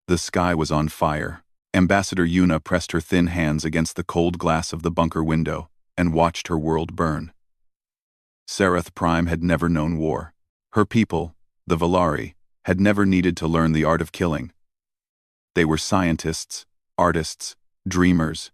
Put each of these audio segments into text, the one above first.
The sky was on fire. Ambassador Yuna pressed her thin hands against the cold glass of the bunker window and watched her world burn. Sereth Prime had never known war. Her people, the Valari, had never needed to learn the art of killing. They were scientists, artists, dreamers.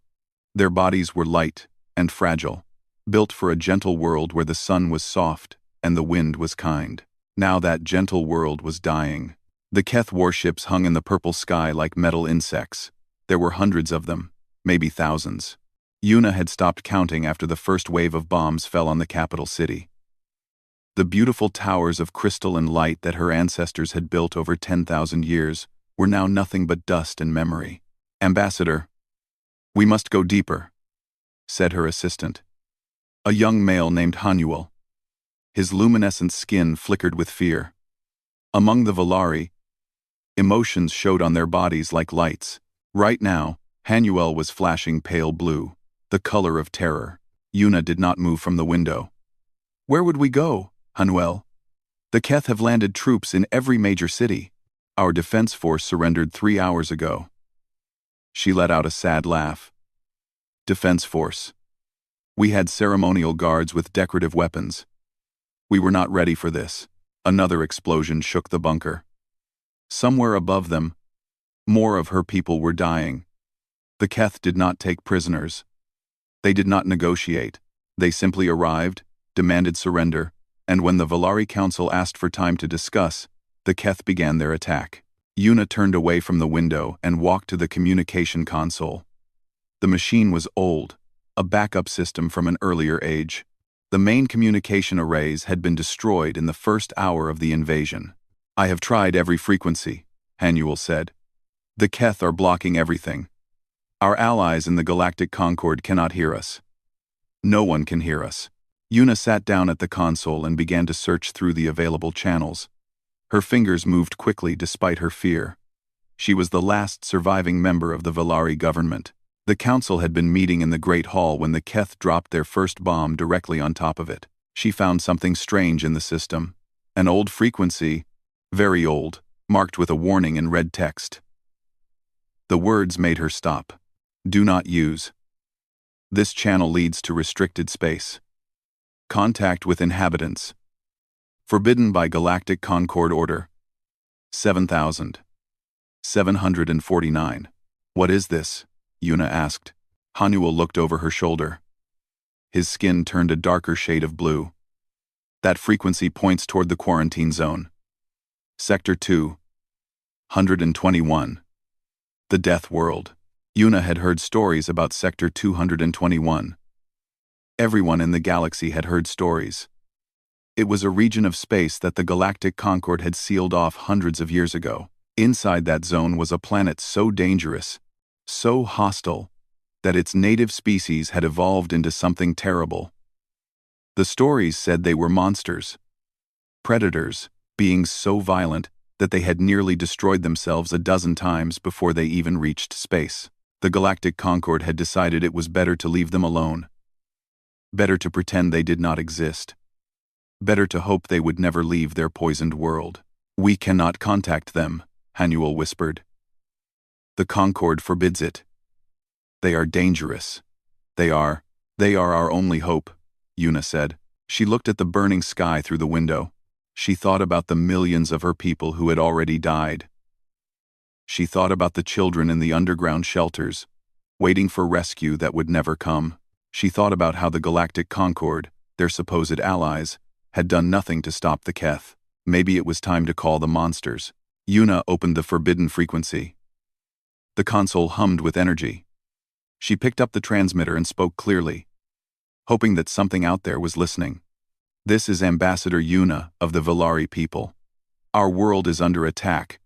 Their bodies were light and fragile, built for a gentle world where the sun was soft and the wind was kind. Now that gentle world was dying. The Keth warships hung in the purple sky like metal insects. There were hundreds of them, maybe thousands. Yuna had stopped counting after the first wave of bombs fell on the capital city. The beautiful towers of crystal and light that her ancestors had built over 10,000 years were now nothing but dust and memory. "Ambassador, we must go deeper," said her assistant. A young male named Hanuel. His luminescent skin flickered with fear. Among the Valari, emotions showed on their bodies like lights. Right now, Hanuel was flashing pale blue, the color of terror. Yuna did not move from the window. "Where would we go, Hanuel? The Keth have landed troops in every major city. Our defense force surrendered 3 hours ago." She let out a sad laugh. "Defense force. We had ceremonial guards with decorative weapons. We were not ready for this." Another explosion shook the bunker. Somewhere above them, more of her people were dying. The Keth did not take prisoners. They did not negotiate. They simply arrived, demanded surrender, and when the Valari Council asked for time to discuss, the Keth began their attack. Yuna turned away from the window and walked to the communication console. The machine was old, a backup system from an earlier age. The main communication arrays had been destroyed in the first hour of the invasion. "I have tried every frequency," Hanuel said. "The Keth are blocking everything. Our allies in the Galactic Concord cannot hear us. No one can hear us." Yuna sat down at the console and began to search through the available channels. Her fingers moved quickly despite her fear. She was the last surviving member of the Valari government. The council had been meeting in the Great Hall when the Keth dropped their first bomb directly on top of it. She found something strange in the system. An old frequency, very old, marked with a warning in red text. The words made her stop. "Do not use. This channel leads to restricted space. Contact with inhabitants. Forbidden by Galactic Concord Order. 7749. "What is this?" Yuna asked. Hanuel looked over her shoulder. His skin turned a darker shade of blue. "That frequency points toward the quarantine zone. Sector 221. The Death World." Yuna had heard stories about Sector 221. Everyone in the galaxy had heard stories. It was a region of space that the Galactic Concord had sealed off hundreds of years ago. Inside that zone was a planet so dangerous, so hostile, that its native species had evolved into something terrible. The stories said they were monsters, predators, beings so violent that they had nearly destroyed themselves a dozen times before they even reached space. The Galactic Concord had decided it was better to leave them alone. Better to pretend they did not exist. Better to hope they would never leave their poisoned world. "We cannot contact them," Hanuel whispered. "The Concord forbids it. They are dangerous. They are our only hope," Yuna said. She looked at the burning sky through the window. She thought about the millions of her people who had already died. She thought about the children in the underground shelters, waiting for rescue that would never come. She thought about how the Galactic Concord, their supposed allies, had done nothing to stop the Keth. Maybe it was time to call the monsters. Yuna opened the forbidden frequency. The console hummed with energy. She picked up the transmitter and spoke clearly, hoping that something out there was listening. "This is Ambassador Yuna of the Valari people. Our world is under attack.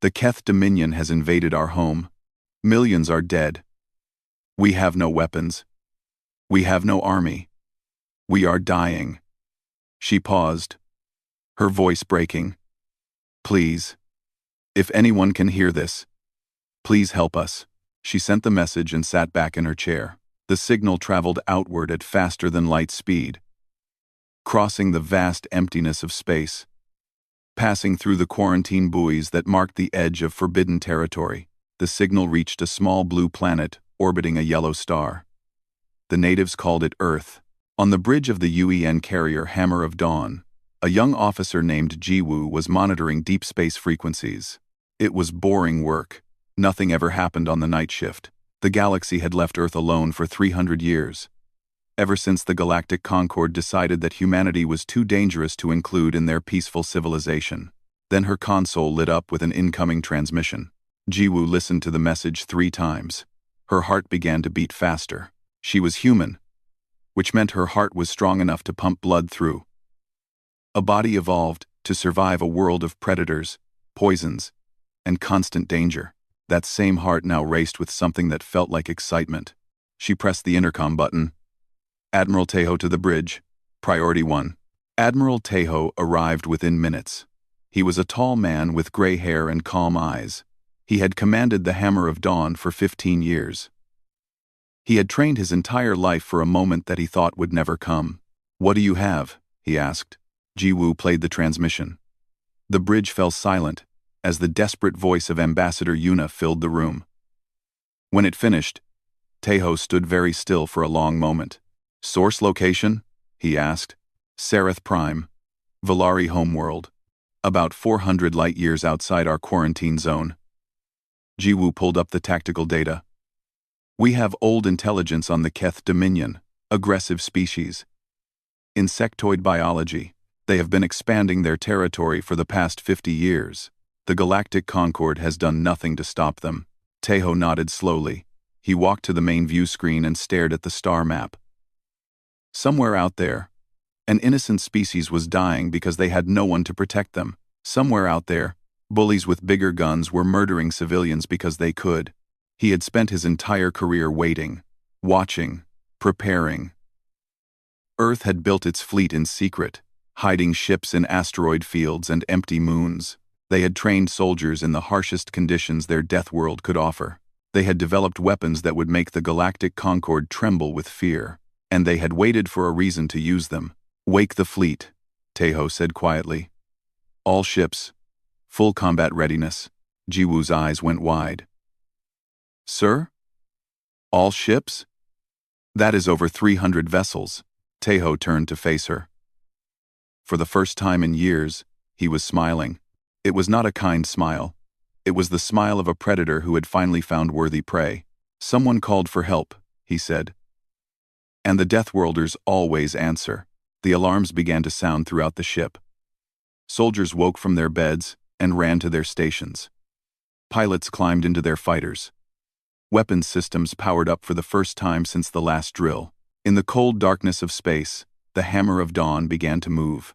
The Keth Dominion has invaded our home. Millions are dead. We have no weapons. We have no army. We are dying." She paused, her voice breaking. "Please, if anyone can hear this, please help us." She sent the message and sat back in her chair. The signal traveled outward at faster than light speed, crossing the vast emptiness of space, Passing through the quarantine buoys that marked the edge of forbidden territory, the signal reached a small blue planet orbiting a yellow star. The natives called it Earth. On the bridge of the UEN carrier Hammer of Dawn, a young officer named Jiwoo was monitoring deep space frequencies. It was boring work. Nothing ever happened on the night shift. The galaxy had left Earth alone for 300 years. Ever since the Galactic Concord decided that humanity was too dangerous to include in their peaceful civilization. Then her console lit up with an incoming transmission. Jiwoo listened to the message 3 times. Her heart began to beat faster. She was human, which meant her heart was strong enough to pump blood through. A body evolved to survive a world of predators, poisons, and constant danger. That same heart now raced with something that felt like excitement. She pressed the intercom button. Admiral Tejo to the bridge. Priority 1. Admiral Tejo arrived within minutes. He was a tall man with gray hair and calm eyes. He had commanded the Hammer of Dawn for 15 years. He had trained his entire life for a moment that he thought would never come. "What do you have?" he asked. Jiwoo played the transmission. The bridge fell silent as the desperate voice of Ambassador Yuna filled the room. When it finished, Tejo stood very still for a long moment. "Source location?" he asked. "Sereth Prime, Valari homeworld. About 400 light-years outside our quarantine zone." Jiwoo pulled up the tactical data. "We have old intelligence on the Keth Dominion, aggressive species. Insectoid biology. They have been expanding their territory for the past 50 years. The Galactic Concord has done nothing to stop them." Tejo nodded slowly. He walked to the main view screen and stared at the star map. Somewhere out there, an innocent species was dying because they had no one to protect them. Somewhere out there, bullies with bigger guns were murdering civilians because they could. He had spent his entire career waiting, watching, preparing. Earth had built its fleet in secret, hiding ships in asteroid fields and empty moons. They had trained soldiers in the harshest conditions their death world could offer. They had developed weapons that would make the Galactic Concord tremble with fear. And they had waited for a reason to use them. "Wake the fleet," Tejo said quietly. "All ships. Full combat readiness." Jiwoo's eyes went wide. "Sir? All ships? That is over 300 vessels." Tejo turned to face her. For the first time in years, he was smiling. It was not a kind smile. It was the smile of a predator who had finally found worthy prey. "Someone called for help," he said. "And the Deathworlders always answer." The alarms began to sound throughout the ship. Soldiers woke from their beds and ran to their stations. Pilots climbed into their fighters. Weapons systems powered up for the first time since the last drill. In the cold darkness of space, the Hammer of Dawn began to move.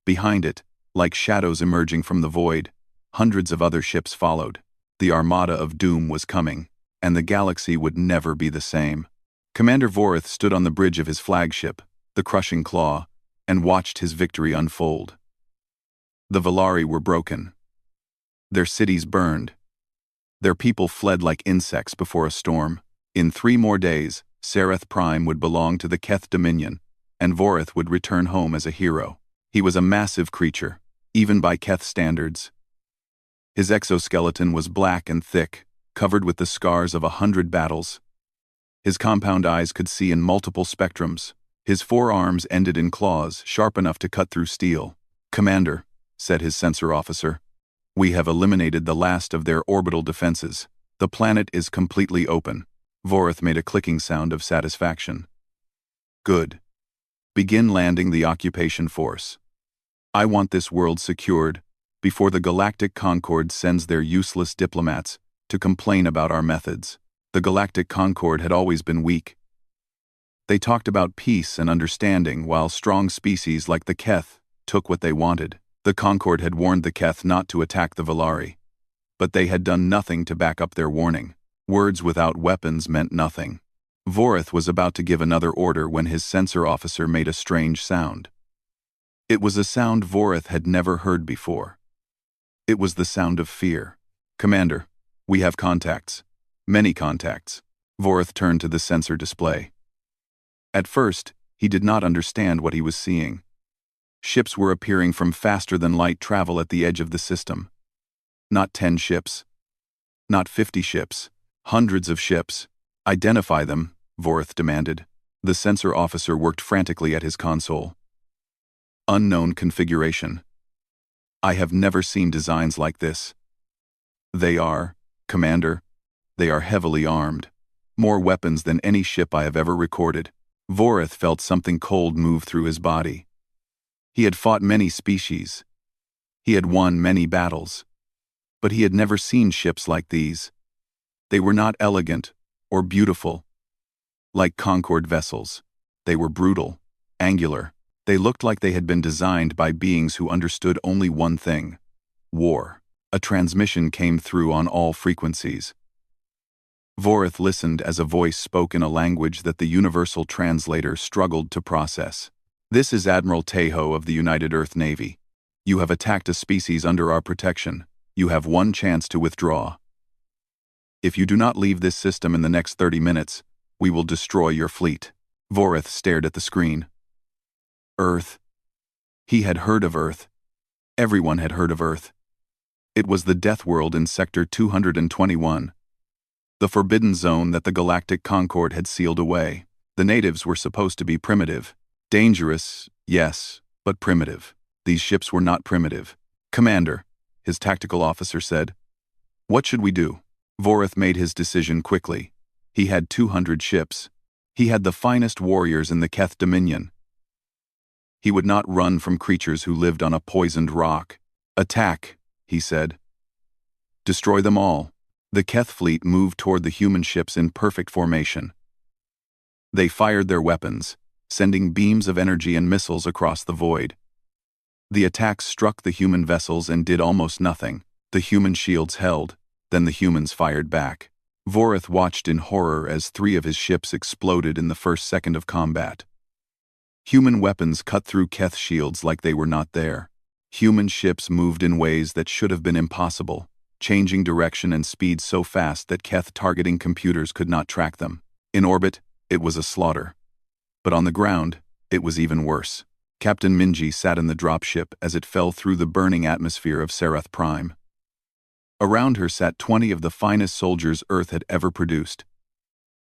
Behind it, like shadows emerging from the void, hundreds of other ships followed. The Armada of Doom was coming, and the galaxy would never be the same. Commander Vorith stood on the bridge of his flagship, the Crushing Claw, and watched his victory unfold. The Valari were broken. Their cities burned. Their people fled like insects before a storm. In 3 more days, Sereth Prime would belong to the Keth Dominion, and Vorith would return home as a hero. He was a massive creature, even by Keth standards. His exoskeleton was black and thick, covered with the scars of 100 battles. His compound eyes could see in multiple spectrums. His forearms ended in claws sharp enough to cut through steel. "Commander," said his sensor officer, "we have eliminated the last of their orbital defenses. The planet is completely open." Vorith made a clicking sound of satisfaction. "Good. Begin landing the occupation force. I want this world secured before the Galactic Concord sends their useless diplomats to complain about our methods." The Galactic Concord had always been weak. They talked about peace and understanding while strong species like the Keth took what they wanted. The Concord had warned the Keth not to attack the Valari, but they had done nothing to back up their warning. Words without weapons meant nothing. Vorith was about to give another order when his sensor officer made a strange sound. It was a sound Vorith had never heard before. It was the sound of fear. "Commander, we have contacts. Many contacts." Vorith turned to the sensor display. At first, he did not understand what he was seeing. Ships were appearing from faster-than-light travel at the edge of the system. Not 10 ships. Not 50 ships. Hundreds of ships. Identify them, Vorith demanded. The sensor officer worked frantically at his console. Unknown configuration. I have never seen designs like this. They are, Commander, they are heavily armed. More weapons than any ship I have ever recorded. Vorith felt something cold move through his body. He had fought many species. He had won many battles. But he had never seen ships like these. They were not elegant or beautiful. Like Concorde vessels, they were brutal, angular. They looked like they had been designed by beings who understood only one thing: war. A transmission came through on all frequencies. Vorith listened as a voice spoke in a language that the universal translator struggled to process. This is Admiral Tejo of the United Earth Navy. You have attacked a species under our protection. You have one chance to withdraw. If you do not leave this system in the next 30 minutes, we will destroy your fleet. Vorith stared at the screen. Earth. He had heard of Earth. Everyone had heard of Earth. It was the death world in Sector 221. The forbidden zone that the Galactic Concorde had sealed away. The natives were supposed to be primitive. Dangerous, yes, but primitive. These ships were not primitive. Commander, his tactical officer said. What should we do? Vorith made his decision quickly. He had 200 ships. He had the finest warriors in the Keth Dominion. He would not run from creatures who lived on a poisoned rock. Attack, he said. Destroy them all. The Keth fleet moved toward the human ships in perfect formation. They fired their weapons, sending beams of energy and missiles across the void. The attacks struck the human vessels and did almost nothing. The human shields held, then the humans fired back. Vorith watched in horror as 3 of his ships exploded in the first second of combat. Human weapons cut through Keth shields like they were not there. Human ships moved in ways that should have been impossible, changing direction and speed so fast that Keth targeting computers could not track them. In orbit, it was a slaughter. But on the ground, it was even worse. Captain Minji sat in the dropship as it fell through the burning atmosphere of Sereth Prime. Around her sat 20 of the finest soldiers Earth had ever produced.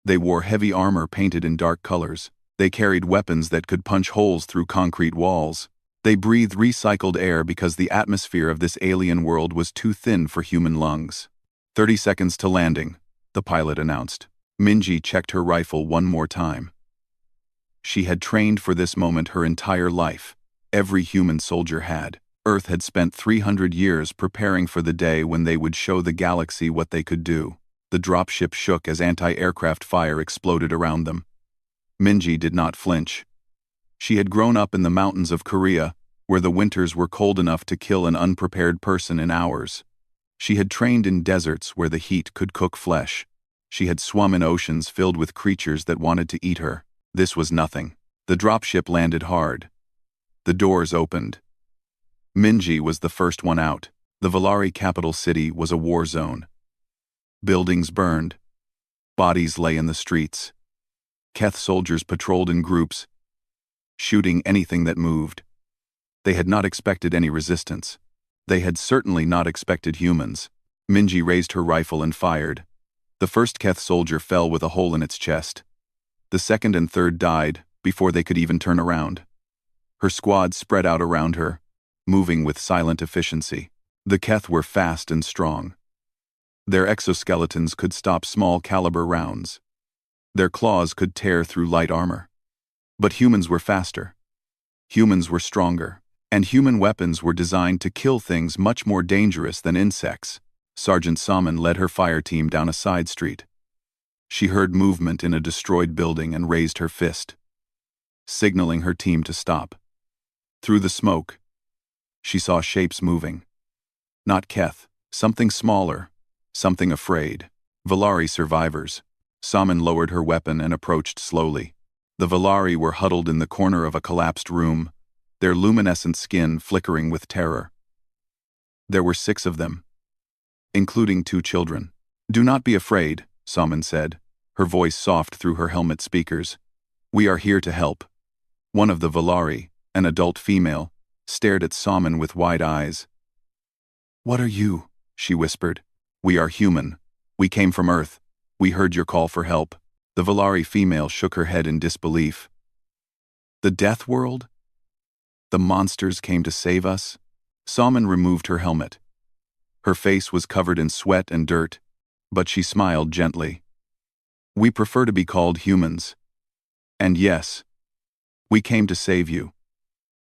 They wore heavy armor painted in dark colors. They carried weapons that could punch holes through concrete walls. They breathed recycled air because the atmosphere of this alien world was too thin for human lungs. 30 seconds to landing, the pilot announced. Minji checked her rifle one more time. She had trained for this moment her entire life. Every human soldier had. Earth had spent 300 years preparing for the day when they would show the galaxy what they could do. The dropship shook as anti-aircraft fire exploded around them. Minji did not flinch. She had grown up in the mountains of Korea, where the winters were cold enough to kill an unprepared person in hours. She had trained in deserts where the heat could cook flesh. She had swum in oceans filled with creatures that wanted to eat her. This was nothing. The dropship landed hard. The doors opened. Minji was the first one out. The Valari capital city was a war zone. Buildings burned. Bodies lay in the streets. Keth soldiers patrolled in groups, shooting anything that moved. They had not expected any resistance. They had certainly not expected humans. Minji raised her rifle and fired. The first Keth soldier fell with a hole in its chest. The second and third died before they could even turn around. Her squad spread out around her, moving with silent efficiency. The Keth were fast and strong. Their exoskeletons could stop small-caliber rounds. Their claws could tear through light armor. But humans were faster. Humans were stronger. And human weapons were designed to kill things much more dangerous than insects. Sergeant Salmon led her fire team down a side street. She heard movement in a destroyed building and raised her fist, signaling her team to stop. Through the smoke, she saw shapes moving. Not Keth, something smaller, something afraid. Valari survivors. Salmon lowered her weapon and approached slowly. The Valari were huddled in the corner of a collapsed room, their luminescent skin flickering with terror. There were 6 of them, including 2 children. "Do not be afraid," Salmon said, her voice soft through her helmet speakers. "We are here to help." One of the Valari, an adult female, stared at Salmon with wide eyes. "What are you?" she whispered. "We are human. We came from Earth. We heard your call for help." The Valari female shook her head in disbelief. "The Death World? The monsters came to save us?" Salmon removed her helmet. Her face was covered in sweat and dirt, but she smiled gently. "We prefer to be called humans. And yes, we came to save you.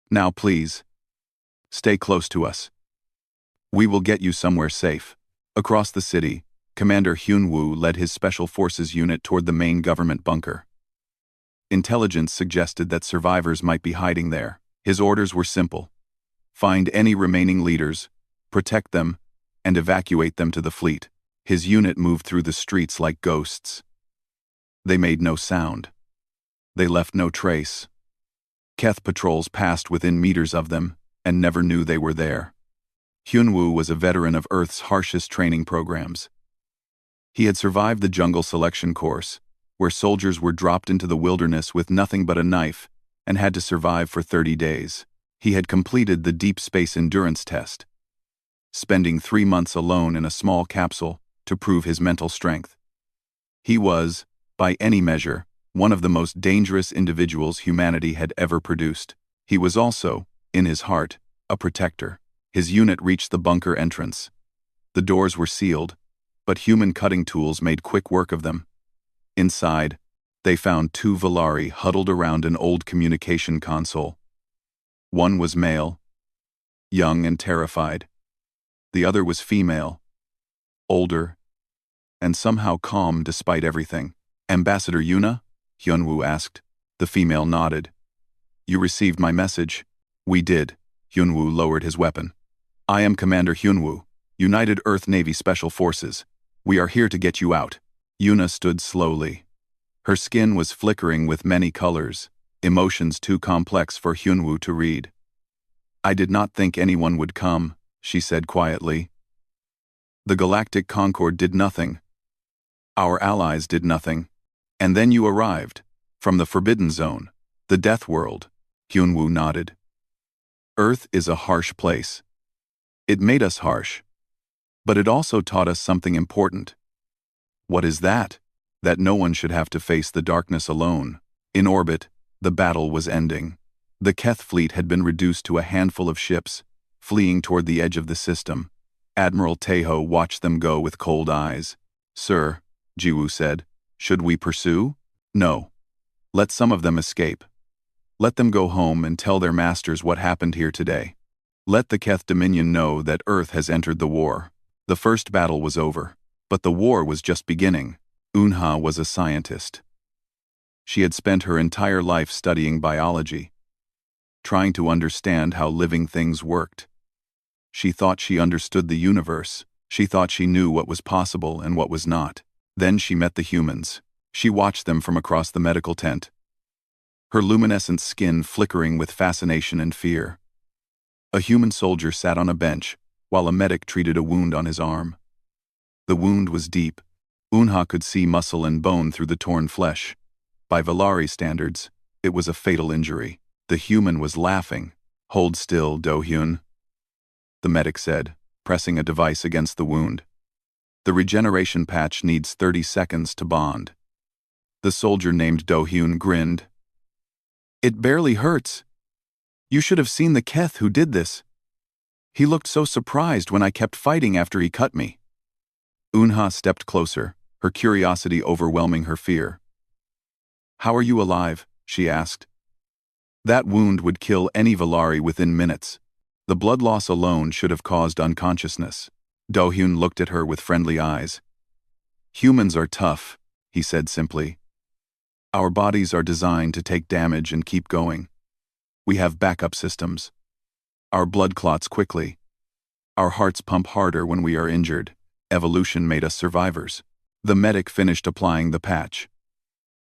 Now please, stay close to us. We will get you somewhere safe." Across the city, Commander Hyunwoo led his Special Forces unit toward the main government bunker. Intelligence suggested that survivors might be hiding there. His orders were simple: find any remaining leaders, protect them, and evacuate them to the fleet. His unit moved through the streets like ghosts. They made no sound. They left no trace. Keth patrols passed within meters of them and never knew they were there. Hyunwoo was a veteran of Earth's harshest training programs. He had survived the jungle selection course, where soldiers were dropped into the wilderness with nothing but a knife and had to survive for 30 days. He had completed the deep space endurance test, spending 3 months alone in a small capsule to prove his mental strength. He was, by any measure, one of the most dangerous individuals humanity had ever produced. He was also, in his heart, a protector. His unit reached the bunker entrance. The doors were sealed, but human cutting tools made quick work of them. Inside, they found 2 Valari huddled around an old communication console. One was male, young and terrified. The other was female, older, and somehow calm despite everything. "Ambassador Yuna?" Hyunwoo asked. The female nodded. "You received my message?" "We did." Hyunwoo lowered his weapon. "I am Commander Hyunwoo, United Earth Navy Special Forces. We are here to get you out." Yuna stood slowly. Her skin was flickering with many colors, emotions too complex for Hyunwoo to read. "I did not think anyone would come," she said quietly. "The Galactic Concord did nothing. Our allies did nothing. And then you arrived, from the Forbidden Zone, the Death World." Hyunwoo nodded. "Earth is a harsh place. It made us harsh. But it also taught us something important." "What is that?" "That no one should have to face the darkness alone." In orbit, the battle was ending. The Keth fleet had been reduced to a handful of ships, fleeing toward the edge of the system. Admiral Taeho watched them go with cold eyes. "Sir," Jiwoo said, "should we pursue?" "No. Let some of them escape. Let them go home and tell their masters what happened here today. Let the Keth Dominion know that Earth has entered the war." The first battle was over, but the war was just beginning. Unha was a scientist. She had spent her entire life studying biology, trying to understand how living things worked. She thought she understood the universe. She thought she knew what was possible and what was not. Then she met the humans. She watched them from across the medical tent, her luminescent skin flickering with fascination and fear. A human soldier sat on a bench, while a medic treated a wound on his arm. The wound was deep. Unha could see muscle and bone through the torn flesh. By Valari standards, it was a fatal injury. The human was laughing. "Hold still, Do-hyun," the medic said, pressing a device against the wound. "The regeneration patch needs 30 seconds to bond." The soldier named Do-hyun grinned. "It barely hurts. You should have seen the Keth who did this. He looked so surprised when I kept fighting after he cut me." Unha stepped closer, her curiosity overwhelming her fear. "How are you alive?" she asked. "That wound would kill any Valari within minutes. The blood loss alone should have caused unconsciousness." Do-hyun looked at her with friendly eyes. "Humans are tough," he said simply. "Our bodies are designed to take damage and keep going. We have backup systems. Our blood clots quickly. Our hearts pump harder when we are injured. Evolution made us survivors." The medic finished applying the patch.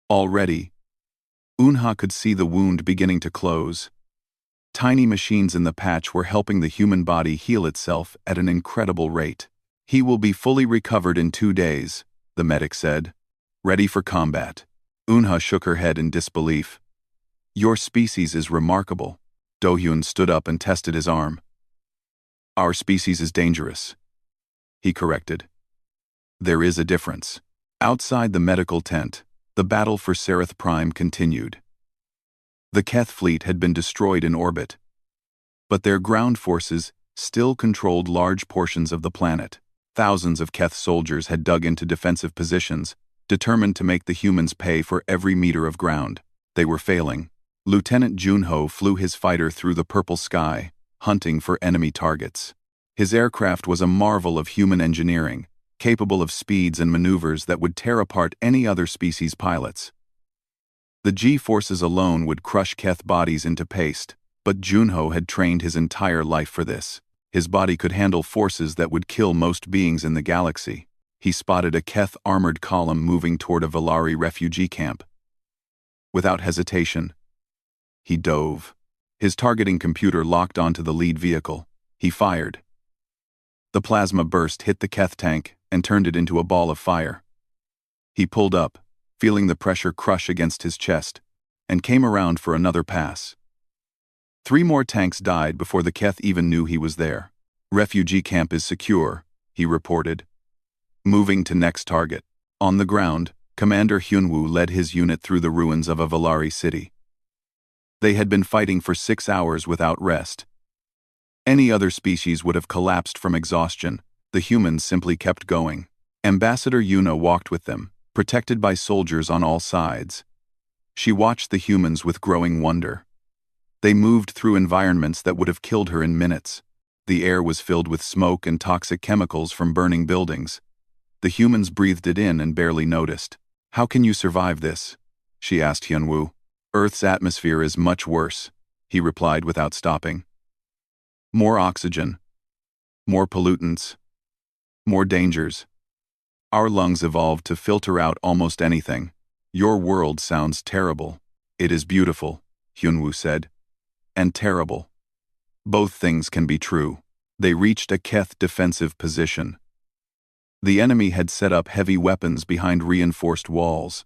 Already, Unha could see the wound beginning to close. Tiny machines in the patch were helping the human body heal itself at an incredible rate. "He will be fully recovered in 2 days," the medic said. "Ready for combat." Unha shook her head in disbelief. "Your species is remarkable." Do-hyun stood up and tested his arm. Our species is dangerous, he corrected. There is a difference. Outside the medical tent, the battle for Sereth Prime continued. The Keth fleet had been destroyed in orbit, but their ground forces still controlled large portions of the planet. Thousands of Keth soldiers had dug into defensive positions, determined to make the humans pay for every meter of ground. They were failing. Lieutenant Junho flew his fighter through the purple sky, hunting for enemy targets. His aircraft was a marvel of human engineering, capable of speeds and maneuvers that would tear apart any other species' pilots. The G-forces alone would crush Keth bodies into paste, but Junho had trained his entire life for this. His body could handle forces that would kill most beings in the galaxy. He spotted a Keth armored column moving toward a Valari refugee camp. Without hesitation, he dove. His targeting computer locked onto the lead vehicle. He fired. The plasma burst hit the Keth tank and turned it into a ball of fire. He pulled up, feeling the pressure crush against his chest, and came around for another pass. 3 more tanks died before the Keth even knew he was there. Refugee camp is secure, he reported. Moving to next target. On the ground, Commander Hyunwoo led his unit through the ruins of a Valari city. They had been fighting for 6 hours without rest. Any other species would have collapsed from exhaustion. The humans simply kept going. Ambassador Yuna walked with them, protected by soldiers on all sides. She watched the humans with growing wonder. They moved through environments that would have killed her in minutes. The air was filled with smoke and toxic chemicals from burning buildings. The humans breathed it in and barely noticed. How can you survive this? She asked Hyunwoo. Earth's atmosphere is much worse, he replied without stopping. More oxygen. More pollutants. More dangers. Our lungs evolved to filter out almost anything. Your world sounds terrible. It is beautiful, Hyunwoo said. And terrible. Both things can be true. They reached a Keth defensive position. The enemy had set up heavy weapons behind reinforced walls.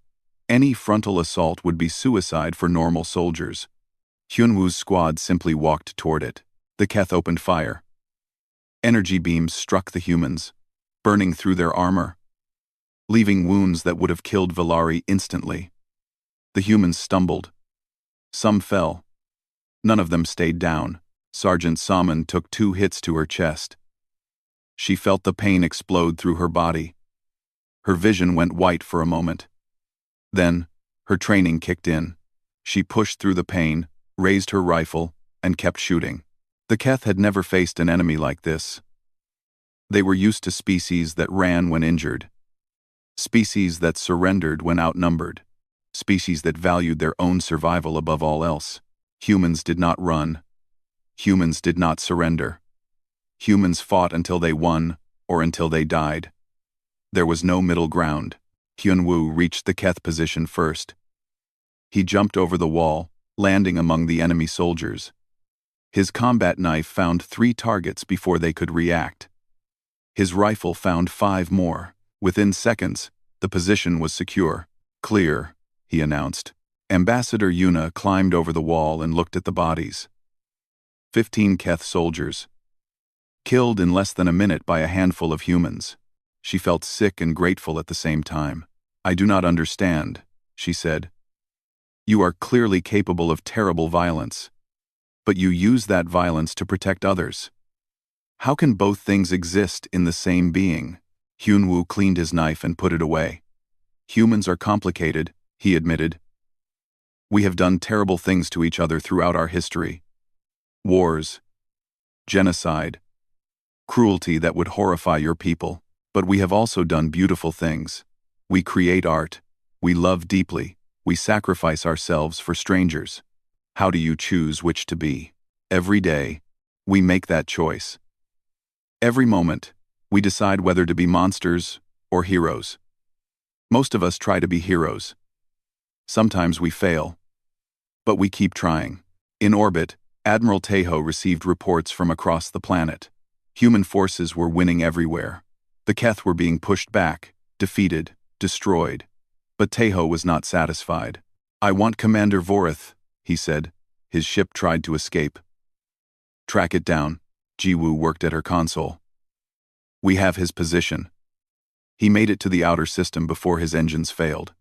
Any frontal assault would be suicide for normal soldiers. Hyunwoo's squad simply walked toward it. The Keth opened fire. Energy beams struck the humans, burning through their armor, leaving wounds that would have killed Valari instantly. The humans stumbled. Some fell. None of them stayed down. Sergeant Salmon took 2 hits to her chest. She felt the pain explode through her body. Her vision went white for a moment. Then, her training kicked in. She pushed through the pain, raised her rifle, and kept shooting. The Keth had never faced an enemy like this. They were used to species that ran when injured. Species that surrendered when outnumbered. Species that valued their own survival above all else. Humans did not run. Humans did not surrender. Humans fought until they won, or until they died. There was no middle ground. Hyunwoo reached the Keth position first. He jumped over the wall, landing among the enemy soldiers. His combat knife found 3 targets before they could react. His rifle found 5 more. Within seconds, the position was secure. Clear, he announced. Ambassador Yuna climbed over the wall and looked at the bodies. 15 Keth soldiers. Killed in less than a minute by a handful of humans. She felt sick and grateful at the same time. I do not understand, she said. You are clearly capable of terrible violence. But you use that violence to protect others. How can both things exist in the same being? Hyunwoo cleaned his knife and put it away. Humans are complicated, he admitted. We have done terrible things to each other throughout our history. Wars. Genocide. Cruelty that would horrify your people. But we have also done beautiful things. We create art. We love deeply. We sacrifice ourselves for strangers. How do you choose which to be? Every day, we make that choice. Every moment, we decide whether to be monsters or heroes. Most of us try to be heroes. Sometimes we fail. But we keep trying. In orbit, Admiral Taeho received reports from across the planet. Human forces were winning everywhere. The Keth were being pushed back, defeated, destroyed. But Taeho was not satisfied. I want Commander Vorith, he said. His ship tried to escape, Track it down. Jiwoo worked at her console. We have his position. He made it to the outer system before his engines failed.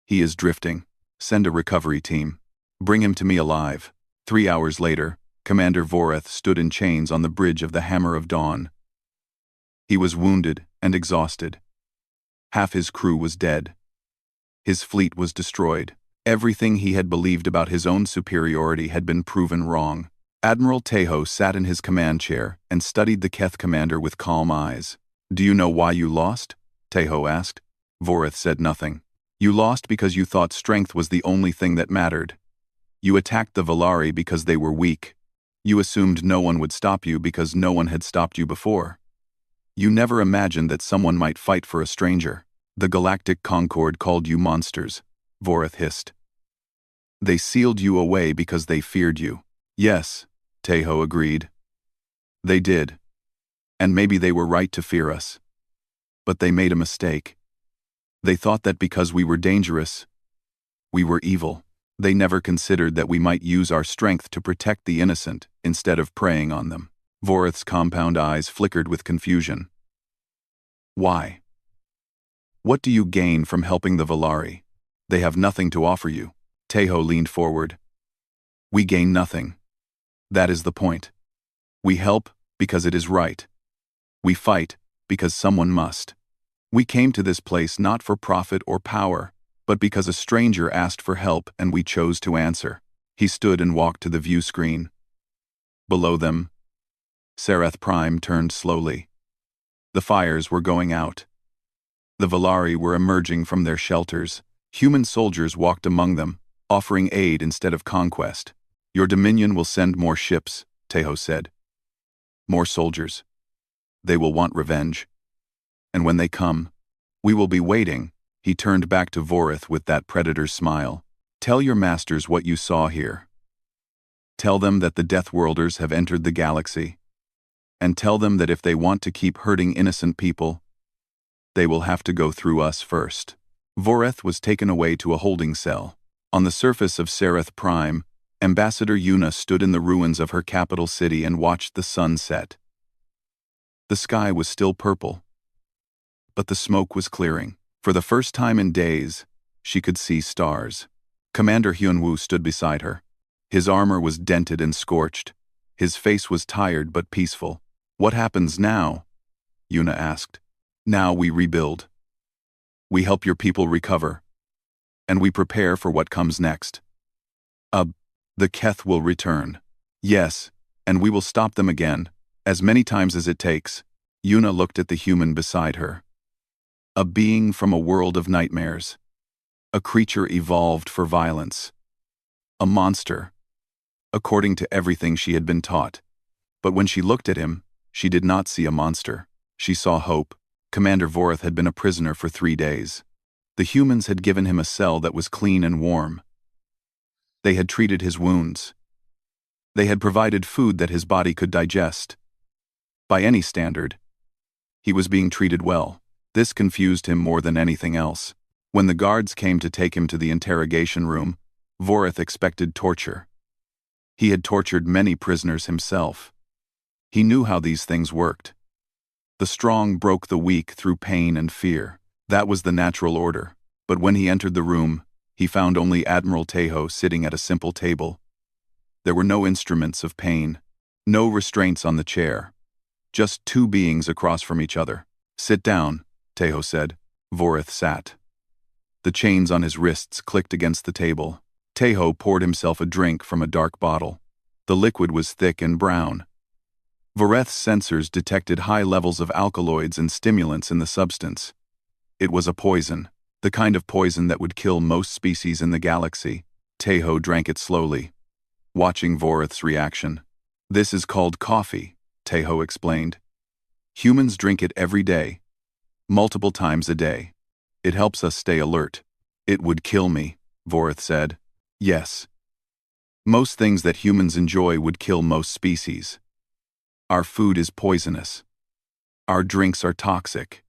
He is drifting. Send a recovery team. Bring him to me alive. 3 hours later, Commander Voreth stood in chains on the bridge of the Hammer of Dawn. He was wounded and exhausted. Half his crew was dead. His fleet was destroyed. Everything he had believed about his own superiority had been proven wrong. Admiral Taeho sat in his command chair and studied the Keth commander with calm eyes. Do you know why you lost? Taeho asked. Voreth said nothing. You lost because you thought strength was the only thing that mattered. You attacked the Valari because they were weak. You assumed no one would stop you because no one had stopped you before. You never imagined that someone might fight for a stranger. The Galactic Concord called you monsters, Voreth hissed. They sealed you away because they feared you. Yes, Taeho agreed. They did. And maybe they were right to fear us. But they made a mistake. They thought that because we were dangerous, we were evil. They never considered that we might use our strength to protect the innocent instead of preying on them. Voreth's compound eyes flickered with confusion. Why? What do you gain from helping the Valari? They have nothing to offer you. Taeho leaned forward. We gain nothing. That is the point. We help because it is right. We fight because someone must. We came to this place not for profit or power, but because a stranger asked for help and we chose to answer. He stood and walked to the view screen. Below them, Sarath Prime turned slowly. The fires were going out. The Valari were emerging from their shelters. Human soldiers walked among them, offering aid instead of conquest. Your Dominion will send more ships, Taeho said. More soldiers. They will want revenge. And when they come, we will be waiting. He turned back to Voreth with that predator's smile. Tell your masters what you saw here. Tell them that the Deathworlders have entered the galaxy. And tell them that if they want to keep hurting innocent people, they will have to go through us first. Voreth was taken away to a holding cell. On the surface of Sarath Prime, Ambassador Yuna stood in the ruins of her capital city and watched the sun set. The sky was still purple, but the smoke was clearing. For the first time in days, she could see stars. Commander Hyunwoo stood beside her. His armor was dented and scorched. His face was tired but peaceful. What happens now? Yuna asked. Now we rebuild. We help your people recover. And we prepare for what comes next. The Keth will return. Yes, and we will stop them again, as many times as it takes. Yuna looked at the human beside her. A being from a world of nightmares. A creature evolved for violence. A monster, according to everything she had been taught. But when she looked at him, she did not see a monster. She saw hope. Commander Voreth had been a prisoner for 3 days. The humans had given him a cell that was clean and warm. They had treated his wounds. They had provided food that his body could digest. By any standard, he was being treated well. This confused him more than anything else. When the guards came to take him to the interrogation room, Voreth expected torture. He had tortured many prisoners himself. He knew how these things worked. The strong broke the weak through pain and fear. That was the natural order. But when he entered the room, he found only Admiral Taeho sitting at a simple table. There were no instruments of pain, no restraints on the chair, just 2 beings across from each other. Sit down, Taeho said. Voreth sat. The chains on his wrists clicked against the table. Taeho poured himself a drink from a dark bottle. The liquid was thick and brown. Voreth's sensors detected high levels of alkaloids and stimulants in the substance. It was a poison, the kind of poison that would kill most species in the galaxy. Taeho drank it slowly, watching Voreth's reaction. This is called coffee, Taeho explained. Humans drink it every day, multiple times a day. It helps us stay alert. It would kill me, Voreth said. Yes. Most things that humans enjoy would kill most species. Our food is poisonous. Our drinks are toxic.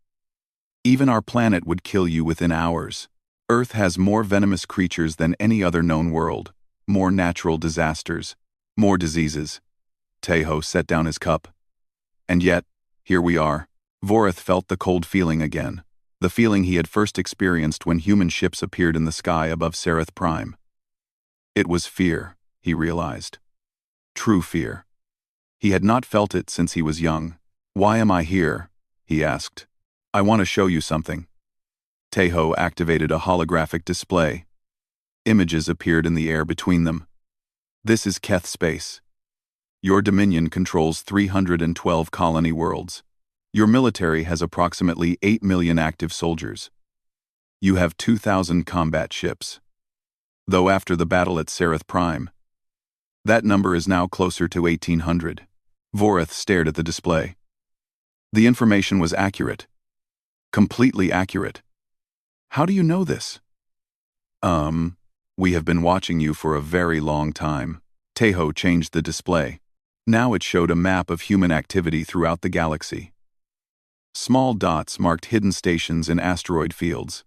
Even our planet would kill you within hours. Earth has more venomous creatures than any other known world, more natural disasters, more diseases. Teho set down his cup. And yet, here we are. Vorith felt the cold feeling again, the feeling he had first experienced when human ships appeared in the sky above Sereth Prime. It was fear, he realized. True fear. He had not felt it since he was young. Why am I here? He asked. I want to show you something. Teho activated a holographic display. Images appeared in the air between them. This is Keth space. Your dominion controls 312 colony worlds. Your military has approximately 8 million active soldiers. You have 2,000 combat ships. Though after the battle at Sereth Prime, that number is now closer to 1,800. Vorith stared at the display. The information was accurate. Completely accurate. How do you know this? We have been watching you for a very long time. Teho changed the display. Now it showed a map of human activity throughout the galaxy. Small dots marked hidden stations in asteroid fields.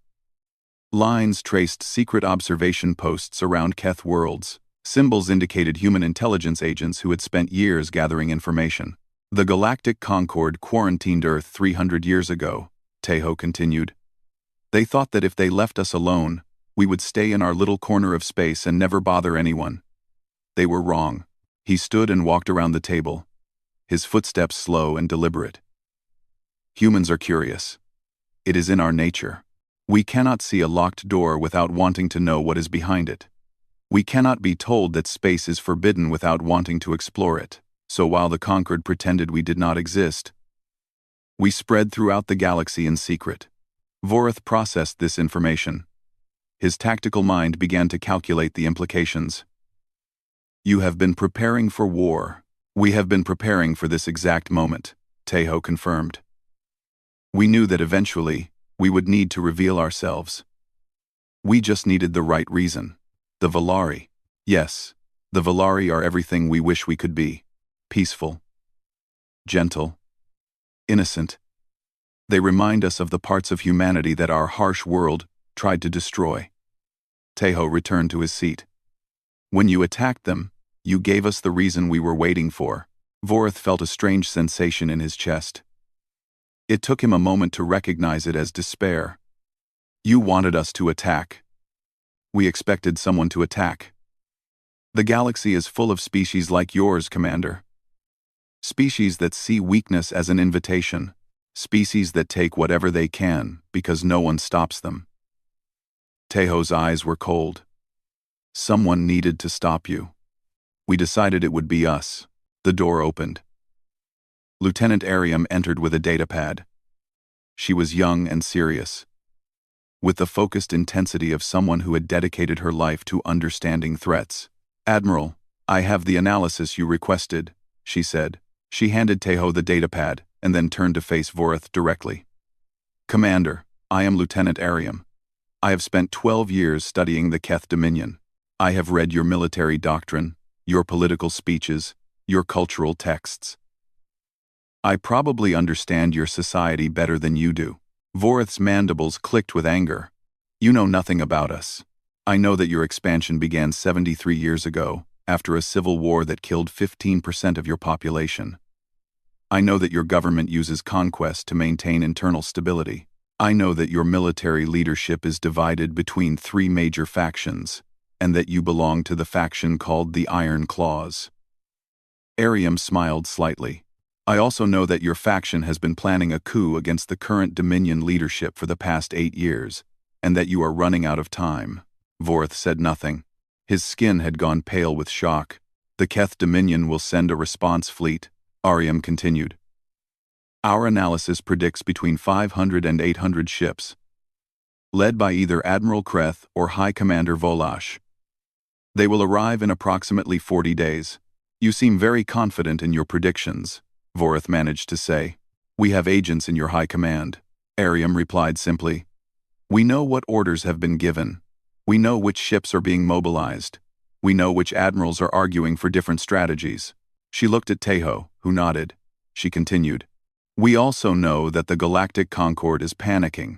Lines traced secret observation posts around Keth worlds. Symbols indicated human intelligence agents who had spent years gathering information. The Galactic Concord quarantined Earth 300 years ago, Teho continued. They thought that if they left us alone, we would stay in our little corner of space and never bother anyone. They were wrong. He stood and walked around the table, his footsteps slow and deliberate. Humans are curious. It is in our nature. We cannot see a locked door without wanting to know what is behind it. We cannot be told that space is forbidden without wanting to explore it. So while the Conquered pretended we did not exist, we spread throughout the galaxy in secret. Vorith processed this information. His tactical mind began to calculate the implications. You have been preparing for war. We have been preparing for this exact moment, Teho confirmed. We knew that eventually, we would need to reveal ourselves. We just needed the right reason. The Valari. Yes, the Valari are everything we wish we could be. Peaceful. Gentle. Innocent. They remind us of the parts of humanity that our harsh world tried to destroy. Teho returned to his seat. When you attacked them, you gave us the reason we were waiting for. Vorith felt a strange sensation in his chest. It took him a moment to recognize it as despair. You wanted us to attack. We expected someone to attack. The galaxy is full of species like yours, Commander. Species that see weakness as an invitation. Species that take whatever they can because no one stops them. Teho's eyes were cold. Someone needed to stop you. We decided it would be us. The door opened. Lieutenant Ariam entered with a datapad. She was young and serious, with the focused intensity of someone who had dedicated her life to understanding threats. Admiral, I have the analysis you requested, she said. She handed Teho the datapad and then turned to face Vorith directly. Commander, I am Lieutenant Ariam. I have spent 12 years studying the Keth Dominion. I have read your military doctrine, your political speeches, your cultural texts. I probably understand your society better than you do. Vorith's mandibles clicked with anger. You know nothing about us. I know that your expansion began 73 years ago, after a civil war that killed 15% of your population. I know that your government uses conquest to maintain internal stability. I know that your military leadership is divided between 3 major factions, and that you belong to the faction called the Iron Claws. Ariam smiled slightly. I also know that your faction has been planning a coup against the current Dominion leadership for the past 8 years, and that you are running out of time. Vorith said nothing. His skin had gone pale with shock. The Keth Dominion will send a response fleet, Ariam continued. Our analysis predicts between 500 and 800 ships, led by either Admiral Kreth or High Commander Volash. They will arrive in approximately 40 days. You seem very confident in your predictions, Vorith managed to say. We have agents in your high command, Ariam replied simply. We know what orders have been given. We know which ships are being mobilized. We know which admirals are arguing for different strategies. She looked at Teho, who nodded. She continued. We also know that the Galactic Concord is panicking.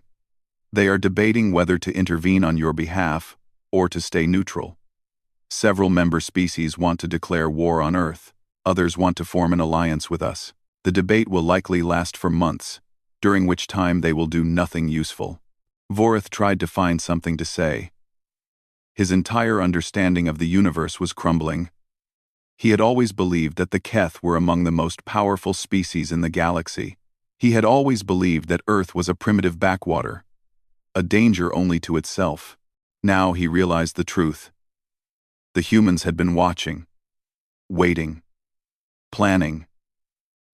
They are debating whether to intervene on your behalf or to stay neutral. Several member species want to declare war on Earth. Others want to form an alliance with us. The debate will likely last for months, during which time they will do nothing useful. Vorith tried to find something to say. His entire understanding of the universe was crumbling. He had always believed that the Keth were among the most powerful species in the galaxy. He had always believed that Earth was a primitive backwater, a danger only to itself. Now he realized the truth. The humans had been watching, waiting, planning,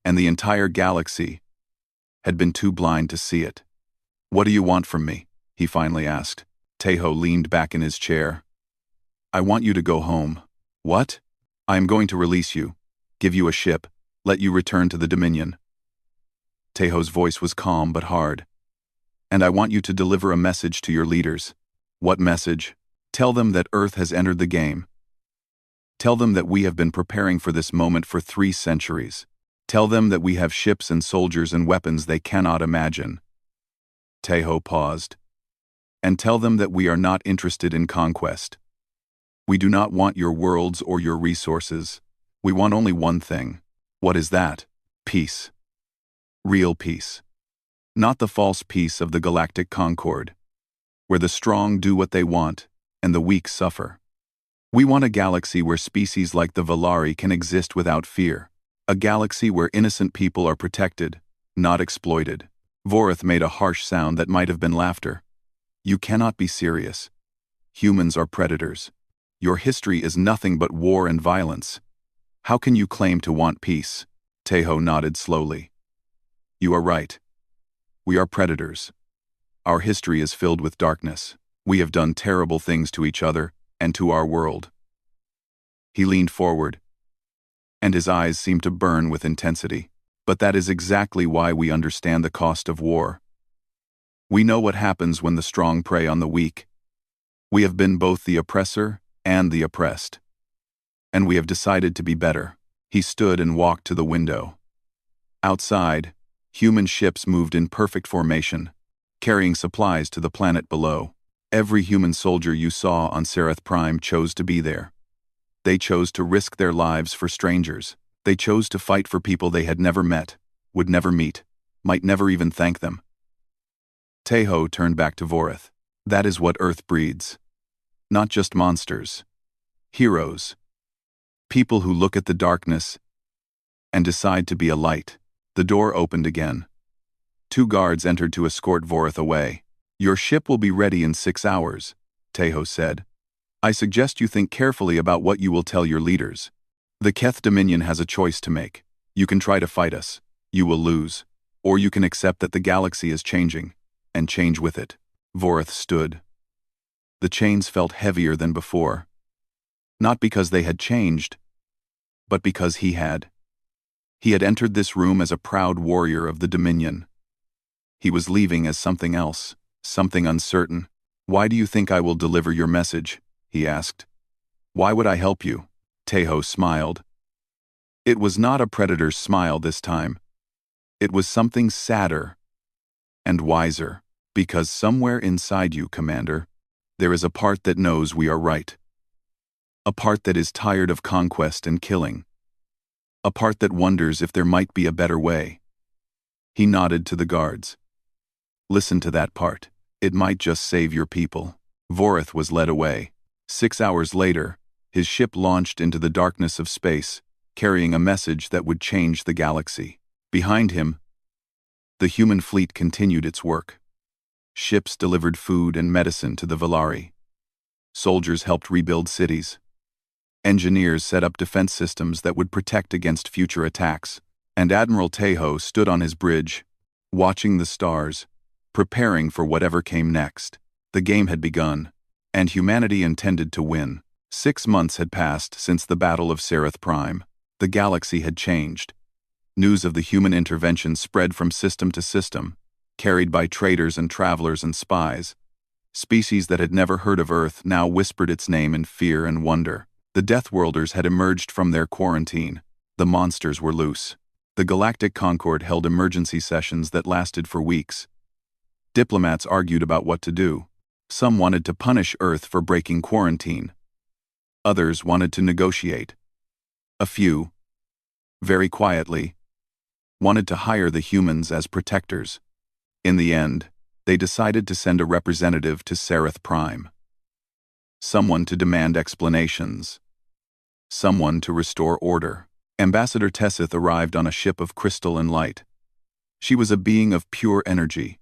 and the entire galaxy had been too blind to see it. "What do you want from me?" he finally asked. Tejo leaned back in his chair. "I want you to go home." "What?" "I am going to release you, give you a ship, let you return to the Dominion." Tejo's voice was calm but hard. "And I want you to deliver a message to your leaders." "What message?" "Tell them that Earth has entered the game. Tell them that we have been preparing for this moment for 3 centuries. Tell them that we have ships and soldiers and weapons they cannot imagine." Tejo paused. "And tell them that we are not interested in conquest. We do not want your worlds or your resources. We want only one thing." "What is that?" "Peace. Real peace. Not the false peace of the Galactic Concord, where the strong do what they want and the weak suffer. We want a galaxy where species like the Valari can exist without fear. A galaxy where innocent people are protected, not exploited." Vorith made a harsh sound that might have been laughter. "You cannot be serious. Humans are predators. Your history is nothing but war and violence. How can you claim to want peace?" Tejo nodded slowly. "You are right. We are predators. Our history is filled with darkness. We have done terrible things to each other and to our world." He leaned forward, and his eyes seemed to burn with intensity. "But that is exactly why we understand the cost of war. We know what happens when the strong prey on the weak. We have been both the oppressor and the oppressed. And we have decided to be better." He stood and walked to the window. Outside, human ships moved in perfect formation, carrying supplies to the planet below. Every human soldier you saw on Sereth Prime chose to be there. They chose to risk their lives for strangers. They chose to fight for people they had never met, would never meet, might never even thank them. Tejo turned back to Vorith. "That is what Earth breeds. Not just monsters. Heroes. People who look at the darkness and decide to be a light." The door opened again. 2 guards entered to escort Vorith away. "Your ship will be ready in 6 hours, Tejo said. "I suggest you think carefully about what you will tell your leaders. The Keth Dominion has a choice to make. You can try to fight us. You will lose. Or you can accept that the galaxy is changing, and change with it." Vorith stood. The chains felt heavier than before. Not because they had changed, but because he had. He had entered this room as a proud warrior of the Dominion. He was leaving as something else, something uncertain. "Why do you think I will deliver your message?" he asked. "Why would I help you?" Tejo smiled. It was not a predator's smile this time. It was something sadder and wiser. "Because somewhere inside you, Commander, there is a part that knows we are right. A part that is tired of conquest and killing. A part that wonders if there might be a better way." He nodded to the guards. "Listen to that part. It might just save your people." Vorith was led away. 6 hours later, his ship launched into the darkness of space, carrying a message that would change the galaxy. Behind him, the human fleet continued its work. Ships delivered food and medicine to the Valari. Soldiers helped rebuild cities. Engineers set up defense systems that would protect against future attacks. And Admiral Tejo stood on his bridge, watching the stars, preparing for whatever came next. The game had begun, and humanity intended to win. 6 months had passed since the Battle of Sereth Prime. The galaxy had changed. News of the human intervention spread from system to system, carried by traders and travelers and spies. Species that had never heard of Earth now whispered its name in fear and wonder. The Deathworlders had emerged from their quarantine. The monsters were loose. The Galactic Concord held emergency sessions that lasted for weeks. Diplomats argued about what to do. Some wanted to punish Earth for breaking quarantine. Others wanted to negotiate. A few, very quietly, wanted to hire the humans as protectors. In the end, they decided to send a representative to Sereth Prime. Someone to demand explanations. Someone to restore order. Ambassador Tessith arrived on a ship of crystal and light. She was a being of pure energy,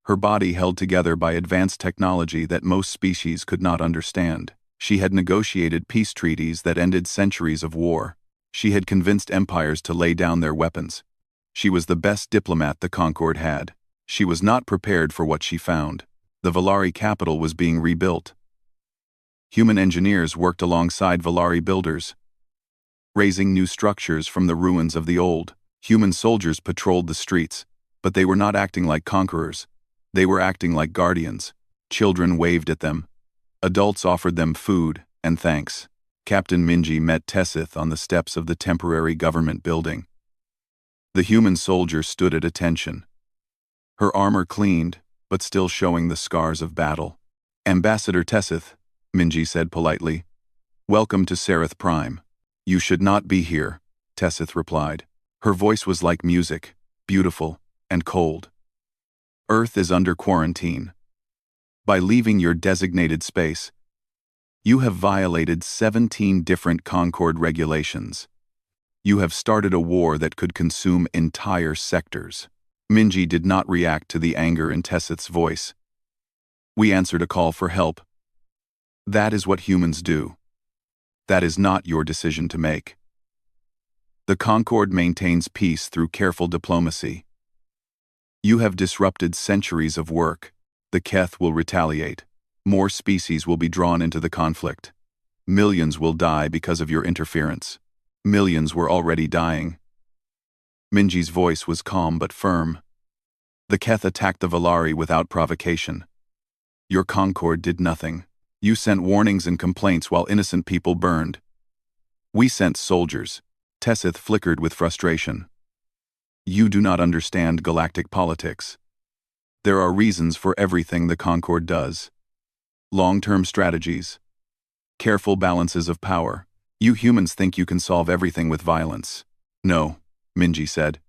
her body held together by advanced technology that most species could not understand. She had negotiated peace treaties that ended centuries of war. She had convinced empires to lay down their weapons. She was the best diplomat the Concord had. She was not prepared for what she found. The Valari capital was being rebuilt. Human engineers worked alongside Valari builders, raising new structures from the ruins of the old. Human soldiers patrolled the streets, but they were not acting like conquerors. They were acting like guardians. Children waved at them. Adults offered them food and thanks. Captain Minji met Tessith on the steps of the temporary government building. The human soldier stood at attention, her armor cleaned, but still showing the scars of battle. "Ambassador Tessith," Minji said politely, "welcome to Sereth Prime." "You should not be here," Tessith replied. Her voice was like music, beautiful and cold. "Earth is under quarantine. By leaving your designated space, you have violated 17 different Concord regulations. You have started a war that could consume entire sectors." Minji did not react to the anger in Tessith's voice. "We answered a call for help. That is what humans do. That is not your decision to make. The Concord maintains peace through careful diplomacy. You have disrupted centuries of work. The Keth will retaliate. More species will be drawn into the conflict. Millions will die because of your interference. Millions were already dying." Minji's voice was calm but firm. "The Keth attacked the Valari without provocation. Your Concord did nothing. You sent warnings and complaints while innocent people burned. We sent soldiers." Tessith flickered with frustration. "You do not understand galactic politics. There are reasons for everything the Concord does. Long-term strategies. Careful balances of power. You humans think you can solve everything with violence. No," Minji said.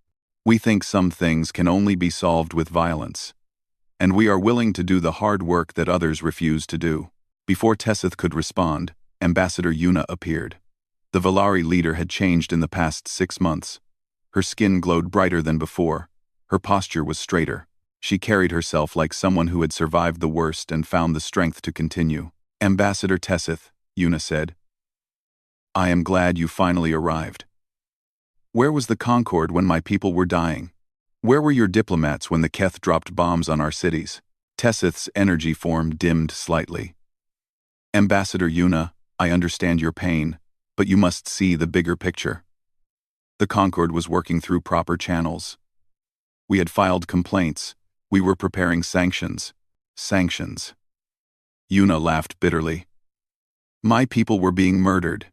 "We think some things can only be solved with violence. And we are willing to do the hard work that others refuse to do." Before Tessith could respond, Ambassador Yuna appeared. The Valari leader had changed in the past 6 months. Her skin glowed brighter than before. Her posture was straighter. She carried herself like someone who had survived the worst and found the strength to continue. "Ambassador Tessith," Yuna said, "I am glad you finally arrived. Where was the Concord when my people were dying? Where were your diplomats when the Keth dropped bombs on our cities?" Tessith's energy form dimmed slightly. "Ambassador Yuna, I understand your pain, but you must see the bigger picture. The Concord was working through proper channels. We had filed complaints. We were preparing sanctions. Sanctions." Yuna laughed bitterly. "My people were being murdered.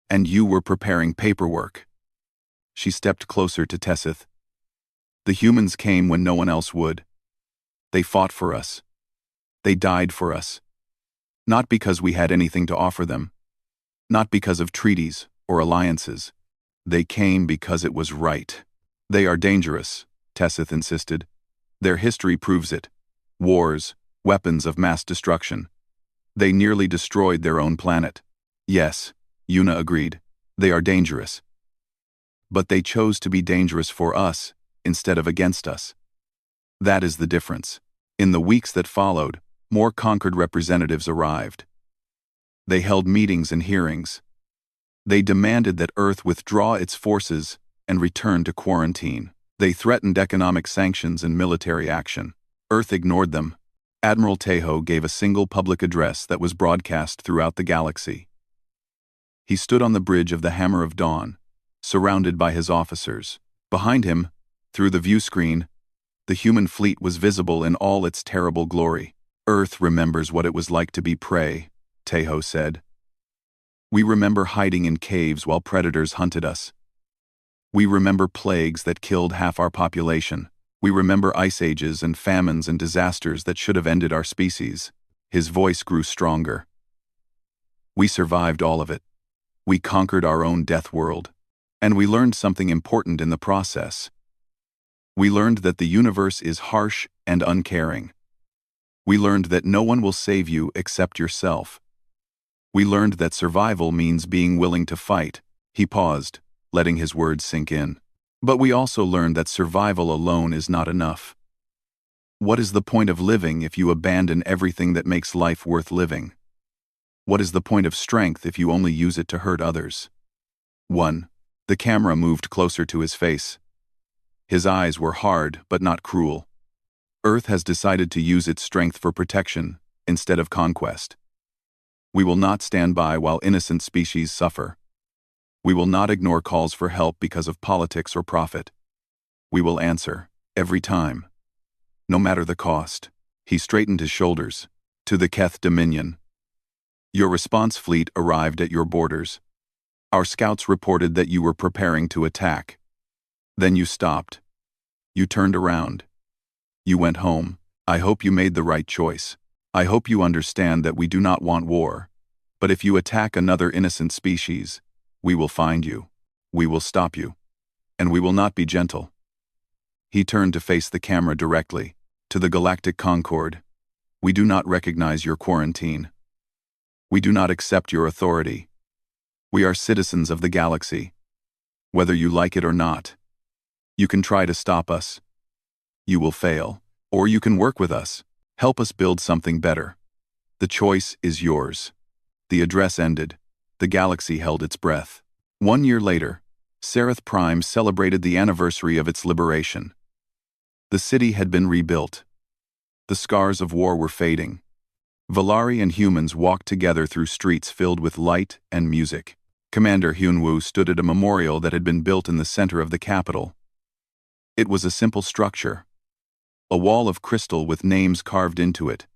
And you were preparing paperwork." She stepped closer to Tessith. "The humans came when no one else would. They fought for us. They died for us. Not because we had anything to offer them. Not because of treaties or alliances. They came because it was right." "They are dangerous," Tessith insisted. "Their history proves it. Wars, weapons of mass destruction. They nearly destroyed their own planet." "Yes," Yuna agreed. "They are dangerous. But they chose to be dangerous for us instead of against us. That is the difference." In the weeks that followed, more Concord representatives arrived. They held meetings and hearings. They demanded that Earth withdraw its forces and return to quarantine. They threatened economic sanctions and military action. Earth ignored them. Admiral Tejo gave a single public address that was broadcast throughout the galaxy. He stood on the bridge of the Hammer of Dawn, surrounded by his officers. Behind him, through the view screen, the human fleet was visible in all its terrible glory. "Earth remembers what it was like to be prey," Tejo said. "We remember hiding in caves while predators hunted us. We remember plagues that killed half our population. We remember ice ages and famines and disasters that should have ended our species." His voice grew stronger. "We survived all of it. We conquered our own death world. And we learned something important in the process. We learned that the universe is harsh and uncaring. We learned that no one will save you except yourself. We learned that survival means being willing to fight. He paused, letting his words sink in. But we also learned that survival alone is not enough. What is the point of living if you abandon everything that makes life worth living? What is the point of strength if you only use it to hurt others? 1. The camera moved closer to his face. His eyes were hard but not cruel. Earth has decided to use its strength for protection instead of conquest. We will not stand by while innocent species suffer. We will not ignore calls for help because of politics or profit. We will answer, every time. No matter the cost. He straightened his shoulders. To the Keth Dominion. Your response fleet arrived at your borders. Our scouts reported that you were preparing to attack. Then you stopped. You turned around. You went home. I hope you made the right choice. I hope you understand that we do not want war. But if you attack another innocent species, we will find you. We will stop you. And we will not be gentle. He turned to face the camera directly. To the Galactic Concord. We do not recognize your quarantine. We do not accept your authority. We are citizens of the galaxy. Whether you like it or not. You can try to stop us. You will fail. Or you can work with us. Help us build something better. The choice is yours. The address ended. The galaxy held its breath. 1 year later, Sereth Prime celebrated the anniversary of its liberation. The city had been rebuilt. The scars of war were fading. Valari and humans walked together through streets filled with light and music. Commander Hyunwoo stood at a memorial that had been built in the center of the capital. It was a simple structure. A wall of crystal with names carved into it.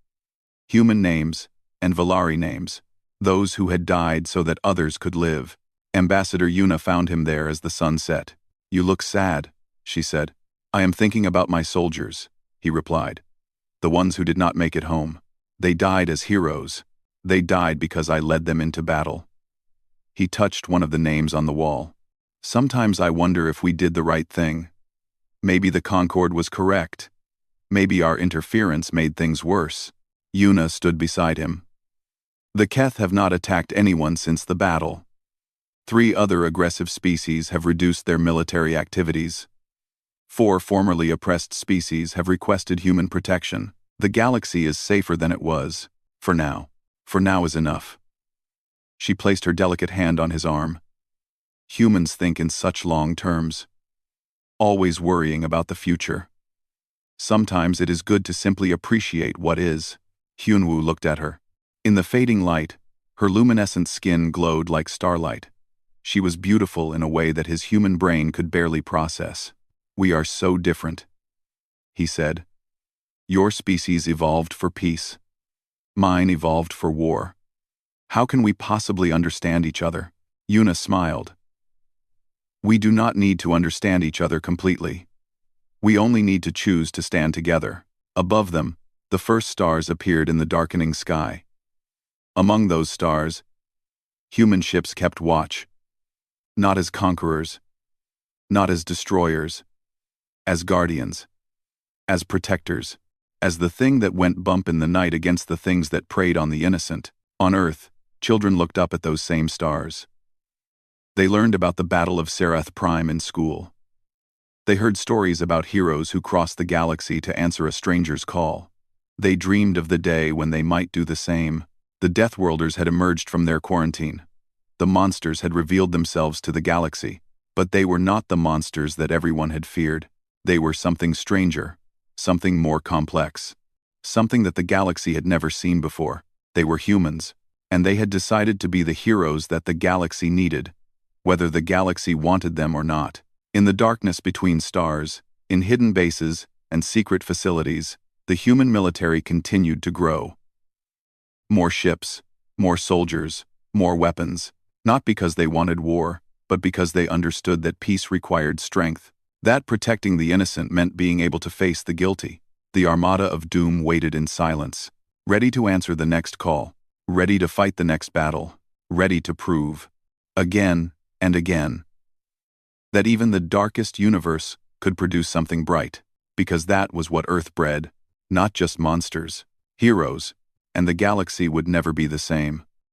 Human names and Valari names. Those who had died so that others could live. Ambassador Yuna found him there as the sun set. You look sad, she said. I am thinking about my soldiers, he replied. The ones who did not make it home. They died as heroes. They died because I led them into battle. He touched one of the names on the wall. Sometimes I wonder if we did the right thing. Maybe the Concord was correct. Maybe our interference made things worse. Yuna stood beside him. The Keth have not attacked anyone since the battle. 3 other aggressive species have reduced their military activities. 4 formerly oppressed species have requested human protection. The galaxy is safer than it was. For now. For now is enough. She placed her delicate hand on his arm. Humans think in such long terms. Always worrying about the future. Sometimes it is good to simply appreciate what is. Hyunwoo looked at her. In the fading light, her luminescent skin glowed like starlight. She was beautiful in a way that his human brain could barely process. We are so different, he said. Your species evolved for peace. Mine evolved for war. How can we possibly understand each other? Yuna smiled. We do not need to understand each other completely. We only need to choose to stand together. Above them, the first stars appeared in the darkening sky. Among those stars, human ships kept watch. Not as conquerors. Not as destroyers. As guardians. As protectors. As the thing that went bump in the night against the things that preyed on the innocent. On Earth, children looked up at those same stars. They learned about the Battle of Sereth Prime in school. They heard stories about heroes who crossed the galaxy to answer a stranger's call. They dreamed of the day when they might do the same. The Deathworlders had emerged from their quarantine. The monsters had revealed themselves to the galaxy, but they were not the monsters that everyone had feared. They were something stranger, something more complex, something that the galaxy had never seen before. They were humans, and they had decided to be the heroes that the galaxy needed, whether the galaxy wanted them or not. In the darkness between stars, in hidden bases and secret facilities, the human military continued to grow. More ships, more soldiers, more weapons, not because they wanted war, but because they understood that peace required strength, that protecting the innocent meant being able to face the guilty. The Armada of Doom waited in silence, ready to answer the next call, ready to fight the next battle, ready to prove, again and again, that even the darkest universe could produce something bright, because that was what Earth bred, not just monsters, heroes, and the galaxy would never be the same.